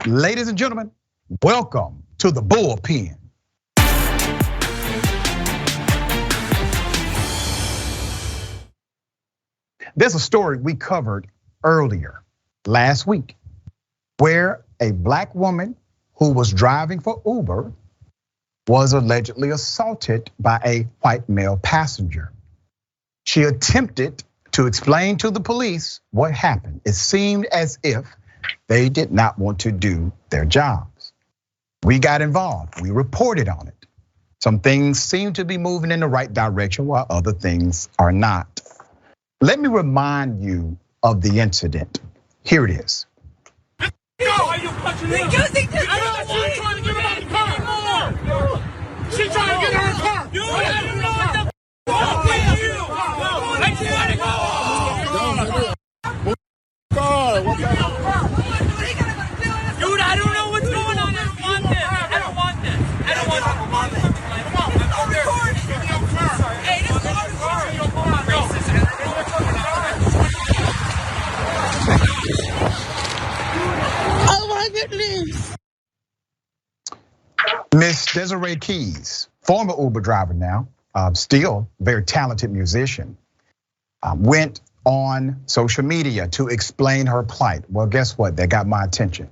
Ladies and gentlemen, welcome to the Bullpen. There's a story we covered earlier last week where a black woman who was driving for Uber was allegedly assaulted by a white male passenger. She attempted to explain to the police what happened. It seemed as if they did not want to do their jobs. We got involved, we reported on it. Some things seem to be moving in the right direction while other things are not. Let me remind you of the incident. Here it is. Why are you punching me? Because he just she's trying to get out of the car. She's trying to get out of the car. Dude, I don't know what the wrong with you. I just want to go. Dude, I don't know what's going on. I don't want this. I don't want this. I don't want this. Come on, I'm recording. Hey, this is racist. Oh my goodness. Miss Desiré Keys, former Uber driver now, still very talented musician, went on social media to explain her plight. Well, guess what? That got my attention.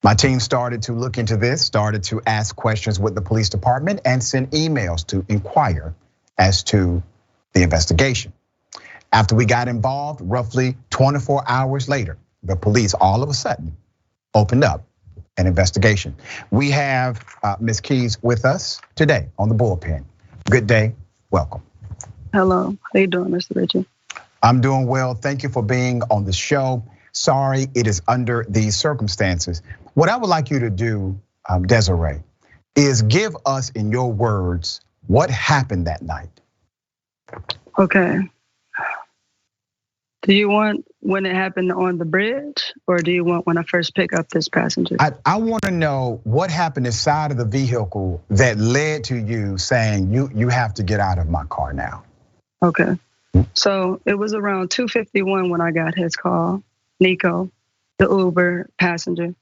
My team started to look into this, started to ask questions with the police department and send emails to inquire as to the investigation. After we got involved, roughly 24 hours later, the police all of a sudden opened up an investigation. We have Miss Keys with us today on the Bullpen. Good day, welcome. Hello, how you doing, Mr. Richey? I'm doing well, thank you for being on the show. Sorry, it is under these circumstances. What I would like you to do, Desiree, is give us in your words what happened that night. Okay. Do you want when it happened on the bridge, or do you want when I first pick up this passenger? I want to know what happened inside of the vehicle that led to you saying you have to get out of my car now. Okay. So it was around 2:51 when I got his call, Nico, the Uber passenger.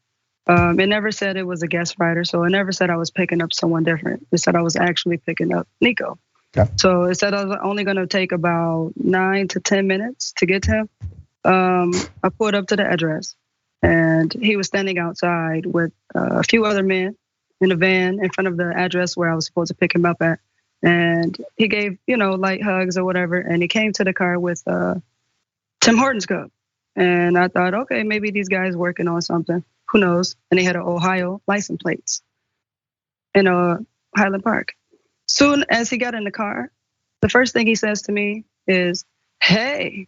It never said it was a guest rider, so it never said I was picking up someone different. It said I was actually picking up Nico. Okay. So it said I was only gonna take about 9 to 10 minutes to get to him. I pulled up to the address and he was standing outside with a few other men in a van in front of the address where I was supposed to pick him up at. And he gave, light hugs or whatever. And he came to the car with Tim Hortons cup. And I thought, okay, maybe these guys working on something. Who knows? And he had an Ohio license plates in Highland Park. Soon as he got in the car, the first thing he says to me is, "Hey,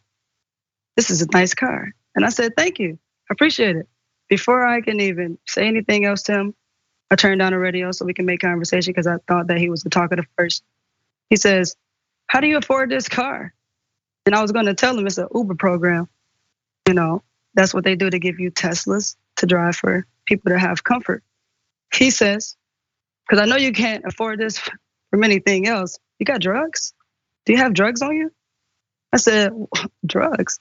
this is a nice car." And I said, "Thank you, I appreciate it." Before I can even say anything else to him, I turned down the radio so we can make conversation because I thought that he was the talkative person. He says, "How do you afford this car?" And I was gonna tell him it's an Uber program. That's what they do to give you Teslas to drive for people to have comfort. He says, "Because I know you can't afford this from anything else. You got drugs? Do you have drugs on you?" I said, "Drugs?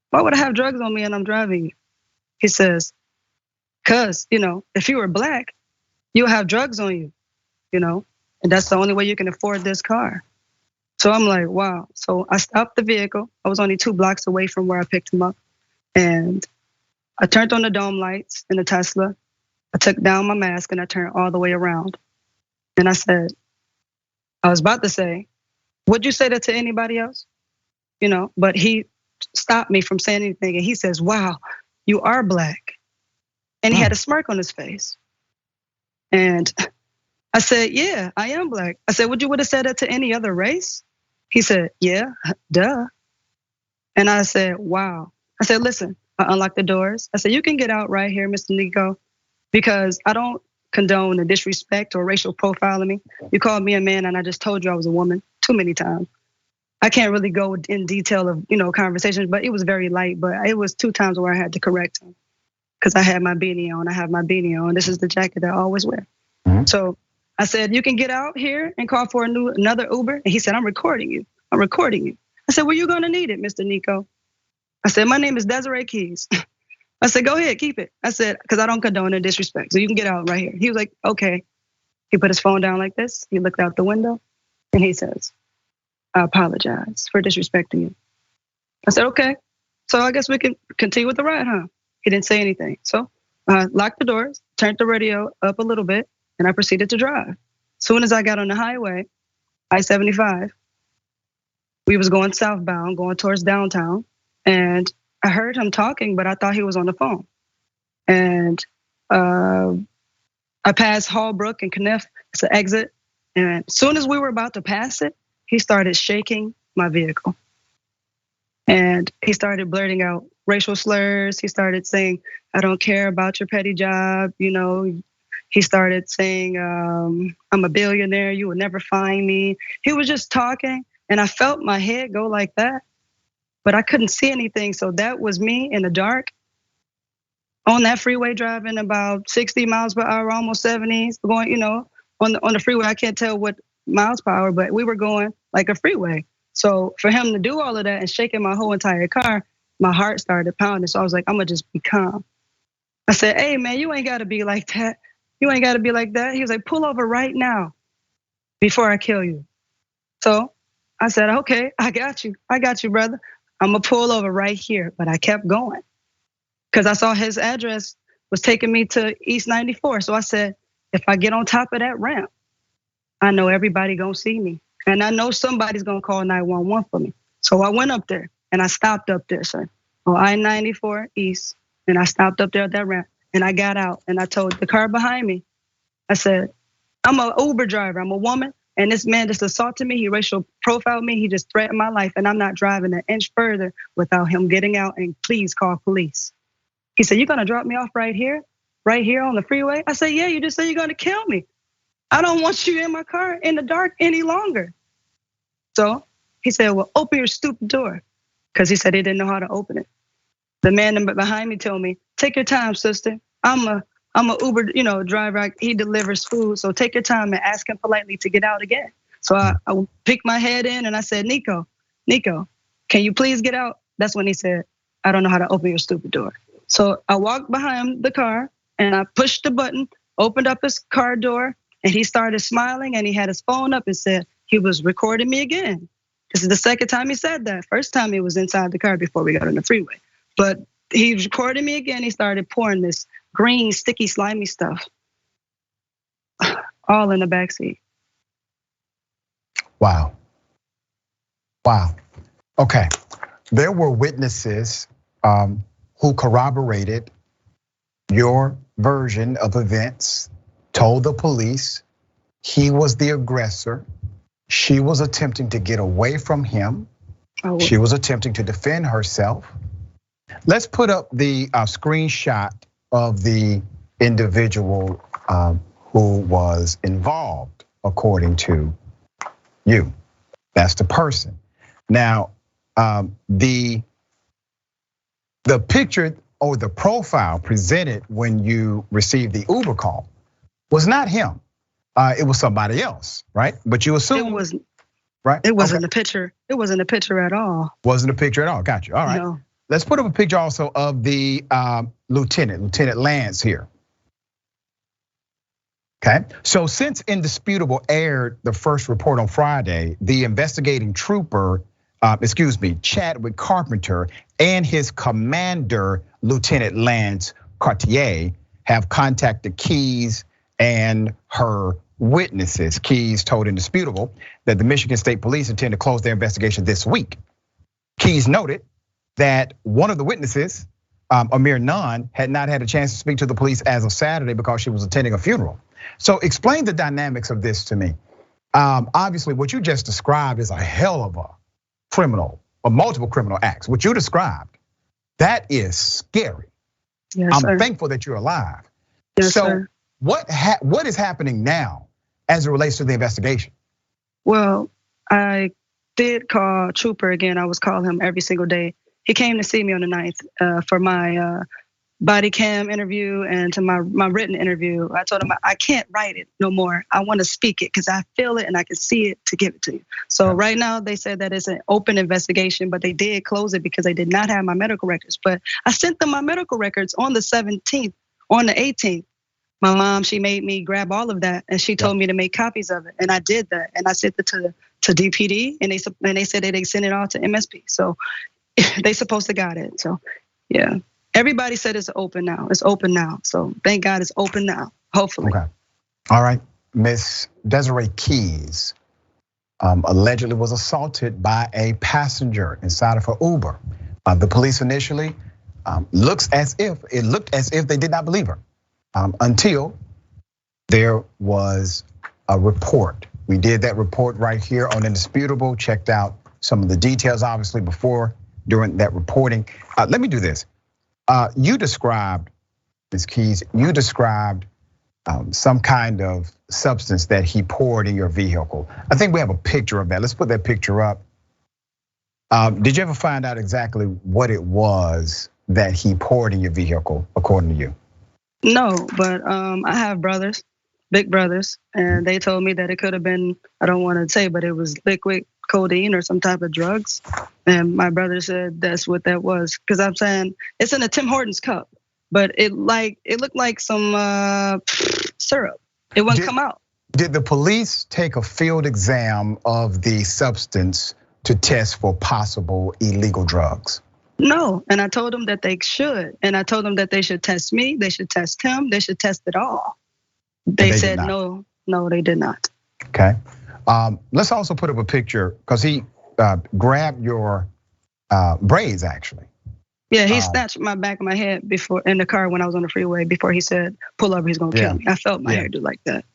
Why would I have drugs on me and I'm driving you?" He says, "Cause, if you were black, you'll have drugs on you, and that's the only way you can afford this car." So I'm like, wow. So I stopped the vehicle. I was only 2 blocks away from where I picked him up. And I turned on the dome lights in the Tesla. I took down my mask and I turned all the way around. And I said, I was about to say, "Would you say that to anybody else?" But he stopped me from saying anything. And he says, "Wow, you are black." And he had a smirk on his face. And I said, "Yeah, I am black." I said, "Would have said that to any other race?" He said, "Yeah, duh." And I said, "Wow." I said, "Listen," I unlocked the doors. I said, "You can get out right here, Mr. Nico, because I don't condone the disrespect or racial profiling me. You called me a man and I just told you I was a woman too many times. I can't really go in detail of, conversations, but it was very light, but it was 2 times where I had to correct him because I had my beanie on. I have my beanie on. This is the jacket that I always wear. Mm-hmm. So I said, "You can get out here and call for another Uber." And he said, "I'm recording you. I'm recording you." I said, "Well, you're gonna need it, Mr. Nico." I said, "My name is Desiré Keys." I said, go ahead, keep it. I said, because I don't condone and disrespect. So you can get out right here. He was like, okay. He put his phone down like this. He looked out the window and he says, I apologize for disrespecting you. I said, okay. So I guess we can continue with the ride, huh? He didn't say anything. So I locked the doors, turned the radio up a little bit, and I proceeded to drive. Soon as I got on the highway, I-75, we was going southbound, going towards downtown. And I heard him talking, but I thought he was on the phone. And I passed Hallbrook and Kniff, it's an exit. And as soon as we were about to pass it, he started shaking my vehicle. And he started blurting out racial slurs. He started saying, I don't care about your petty job. He started saying, I'm a billionaire, you will never find me. He was just talking and I felt my head go like that, but I couldn't see anything. So that was me in the dark on that freeway driving about 60 miles per hour, almost 70, going, on the freeway. I can't tell what miles per hour, but we were going like a freeway. So for him to do all of that and shaking my whole entire car, my heart started pounding. So I was like, I'm gonna just be calm. I said, hey man, you ain't gotta be like that. You ain't gotta be like that. He was like, pull over right now before I kill you. So I said, okay, I got you, brother. I'm gonna pull over right here. But I kept going because I saw his address was taking me to East 94. So I said, if I get on top of that ramp, I know everybody gonna see me. And I know somebody's gonna call 911 for me. So I went up there and I stopped up there, sir, on I-94 East. And I stopped up there at that ramp and I got out and I told the car behind me, I said, I'm an Uber driver, I'm a woman. And this man just assaulted me, he racial profiled me, he just threatened my life. And I'm not driving an inch further without him getting out and please call police. He said, you're gonna drop me off right here on the freeway? I said, yeah, you just said you're gonna kill me. I don't want you in my car in the dark any longer. So he said, well, open your stupid door. Because he said he didn't know how to open it. The man behind me told me, take your time, sister. I'm a Uber, driver. He delivers food. So take your time and ask him politely to get out again. So I picked my head in and I said, Nico, can you please get out? That's when he said, I don't know how to open your stupid door. So I walked behind the car and I pushed the button, opened up his car door, and he started smiling and he had his phone up and said he was recording me again. This is the second time he said that. First time he was inside the car before we got on the freeway. But he was recording me again. He started pouring this green, sticky, slimy stuff all in the backseat. Wow. Okay, there were witnesses who corroborated your version of events, told the police he was the aggressor. She was attempting to get away from him. She was attempting to defend herself. Let's put up the screenshot of the individual who was involved, according to you. That's the person. Now, the picture or the profile presented when you received the Uber call was not him. It was somebody else, right? But you assume it wasn't, right? It wasn't a picture. It wasn't a picture at all. Wasn't a picture at all. Got you. All right. No. Let's put up a picture also of the Lieutenant Lance here. Okay. So since Indisputable aired the first report on Friday, the investigating trooper, Chadwick Carpenter, and his commander, Lieutenant Lance Cartier, have contacted Keys and her witnesses. Keys told Indisputable that the Michigan State Police intend to close their investigation this week. Keys noted that one of the witnesses, Amir Nunn, had not had a chance to speak to the police as of Saturday because she was attending a funeral. So explain the dynamics of this to me. Obviously, what you just described is a hell of a criminal, or multiple criminal acts. What you described, that is scary. Yes, I'm sir. thankful that you're alive. Yes, so sir. What is happening now as it relates to the investigation? Well, I did call Trooper again. I was calling him every single day. He came to see me on the 9th for my body cam interview and to my written interview, I told him I can't write it no more. I want to speak it because I feel it and I can see it to give it to you. So right now they said that it's an open investigation, but they did close it because they did not have my medical records. But I sent them my medical records on the 17th, on the 18th. My mom, she made me grab all of that and she told me to make copies of it. And I did that. And I sent it to DPD and they said that they sent it all to MSP. So they supposed to got it. So yeah. Everybody said it's open now. It's open now. So thank God it's open now, hopefully. Okay. All right. Miss Desiré Keys allegedly was assaulted by a passenger inside of her Uber. The police initially looked as if they did not believe her until there was a report. We did that report right here on Indisputable, checked out some of the details, obviously, during that reporting. Let me do this. You described, Ms. Keys, some kind of substance that he poured in your vehicle. I think we have a picture of that. Let's put that picture up. Did you ever find out exactly what it was that he poured in your vehicle, according to you? No, but I have brothers, big brothers, and they told me that it could have been, I don't want to say, but it was liquid codeine or some type of drugs. And my brother said that's what that was. Cause I'm saying it's in a Tim Hortons cup, but it looked like some syrup. It wouldn't come out. Did the police take a field exam of the substance to test for possible illegal drugs? No, and I told them that they should. And I told them that they should test me, they should test him, they should test it all. They said no, they did not. Okay. Let's also put up a picture because he grabbed your braids actually. Yeah, he snatched my back of my head before in the car when I was on the freeway before he said, pull over, he's gonna kill me. I felt my hair do like that.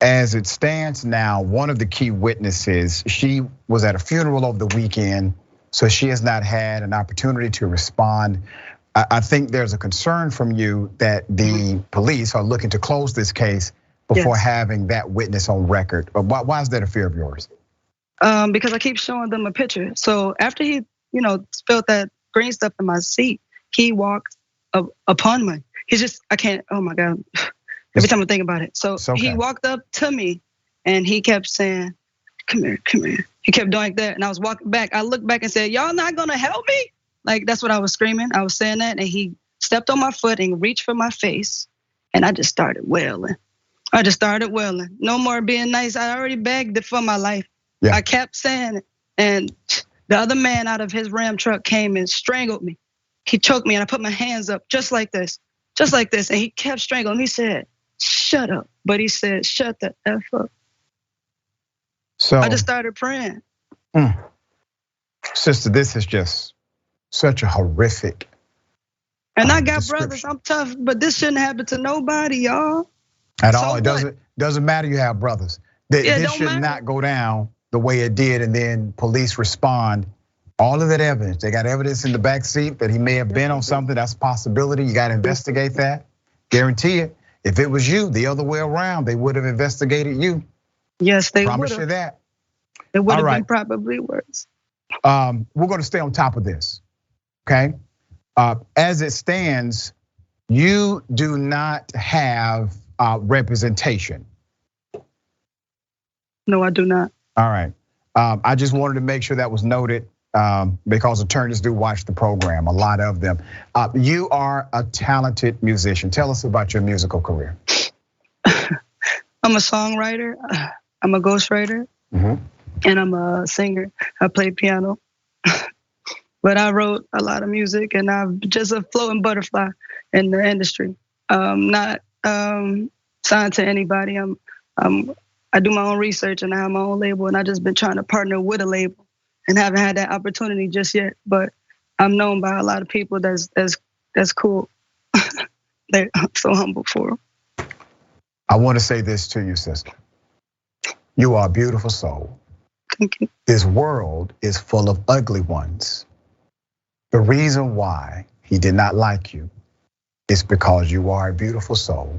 As it stands now, one of the key witnesses, she was at a funeral over the weekend, so she has not had an opportunity to respond. I think there's a concern from you that the police are looking to close this case before having that witness on record. Why is that a fear of yours? Because I keep showing them a picture. So after he, spilled that green stuff in my seat, he walked upon me. I can't, oh my God. Every time I think about it. So he walked up to me and he kept saying, come here, come here. He kept doing that and I was walking back. I looked back and said, y'all not gonna help me? Like that's what I was screaming. I was saying that and he stepped on my foot and reached for my face and I just started wailing. No more being nice. I already begged it for my life. I kept saying it. And the other man out of his Ram truck came and strangled me. He choked me and I put my hands up just like this. And he kept strangling. He said, shut up. But he said, shut the F up. So I just started praying. Sister, this is just such a horrific. And I got brothers, I'm tough, but this shouldn't happen to nobody, y'all. At all, it doesn't matter you have brothers. This should not go down the way it did and then police respond. All of that evidence, they got evidence in the back seat that he may have been on something, that's a possibility, you gotta investigate that. Guarantee it. If it was you, the other way around, they would have investigated you. Yes, they would have. Promise you that. It would have been probably worse. We're gonna stay on top of this, okay? As it stands, you do not have representation. No, I do not. All right, I just wanted to make sure that was noted because attorneys do watch the program, a lot of them. You are a talented musician. Tell us about your musical career. I'm a songwriter, I'm a ghostwriter, and I'm a singer. I play piano. But I wrote a lot of music and I'm just a floating butterfly in the industry. Not signed to anybody. I do my own research and I have my own label and I just been trying to partner with a label and haven't had that opportunity just yet. But I'm known by a lot of people that's cool. I'm so humble for them. I want to say this to you, sister. You are a beautiful soul. Thank you. This world is full of ugly ones. The reason why he did not like you is because you are a beautiful soul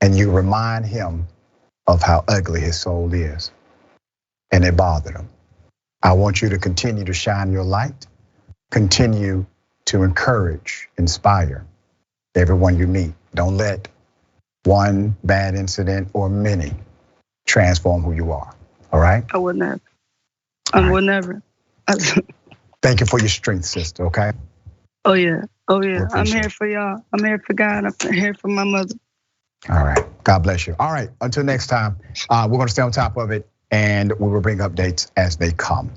and you remind him of how ugly his soul is. And it bothered him. I want you to continue to shine your light, continue to encourage, inspire everyone you meet. Don't let one bad incident or many transform who you are. All right? I would never. I would never. Thank you for your strength, sister, okay? Oh yeah. I'm here for y'all. I'm here for God. I'm here for my mother. All right. God bless you. All right. Until next time, we're going to stay on top of it and we will bring updates as they come.